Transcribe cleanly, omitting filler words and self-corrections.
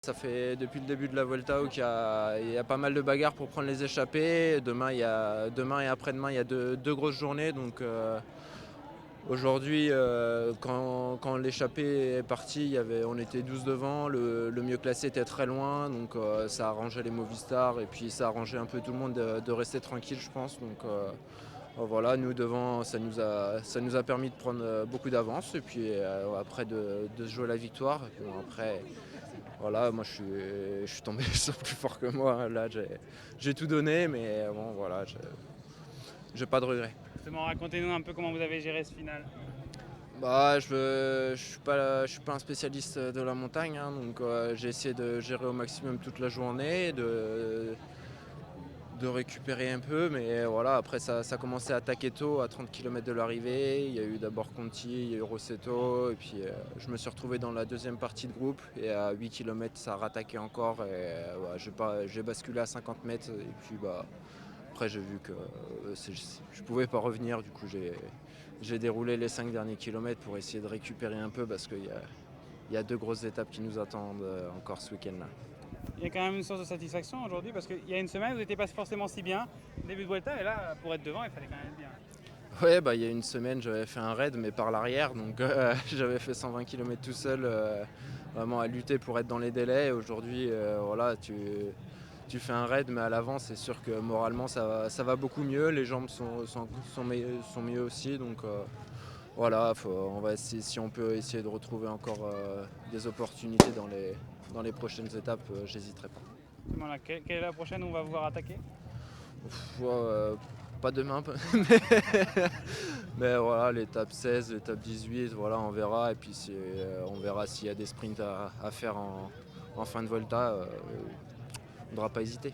Ça fait depuis le début de la Volta qu'il y a pas mal de bagarres pour prendre les échappées. Demain et après-demain, il y a deux grosses journées. Donc aujourd'hui, quand l'échappée est partie, on était 12 devant. Le mieux classé était très loin. Donc ça a arrangé les Movistar et puis ça a arrangé un peu tout le monde de rester tranquille, je pense. Donc voilà, nous devant, ça nous a permis de prendre beaucoup d'avance et puis après de se jouer la victoire. Bon, après, voilà, moi je suis tombé sur plus fort que moi. Là, j'ai tout donné, mais bon, voilà, j'ai pas de regrets. Justement, racontez-nous un peu comment vous avez géré ce final. Bah, je suis pas un spécialiste de la montagne, hein, donc j'ai essayé de gérer au maximum toute la journée, de récupérer un peu, mais voilà, après ça commençait à attaquer tôt, à 30 km de l'arrivée. Il y a eu d'abord Conti, il y a eu Rossetto, et puis je me suis retrouvé dans la deuxième partie de groupe, et à 8 km ça a rattaqué encore, et j'ai basculé à 50 mètres, et puis bah, après j'ai vu que je pouvais pas revenir, du coup j'ai déroulé les 5 derniers kilomètres pour essayer de récupérer un peu, parce qu'il y a deux grosses étapes qui nous attendent encore ce week-end là. Il y a quand même une source de satisfaction aujourd'hui parce qu'il y a une semaine, vous n'étiez pas forcément si bien, début de Vuelta, et là, pour être devant, il fallait quand même être bien. Ouais, bah il y a une semaine j'avais fait un raid mais par l'arrière, donc j'avais fait 120 km tout seul, vraiment à lutter pour être dans les délais. Aujourd'hui, voilà, tu fais un raid mais à l'avant c'est sûr que moralement ça va beaucoup mieux, les jambes sont mieux aussi, donc voilà, on va essayer, si on peut essayer de retrouver encore des opportunités dans les prochaines étapes, j'hésiterai pas. Voilà, quelle est la prochaine où on va vous voir attaquer? Ouais, pas demain, mais voilà, l'étape 16, l'étape 18, voilà, on verra. Et puis on verra s'il y a des sprints à faire en fin de Volta. On ne devra pas hésiter.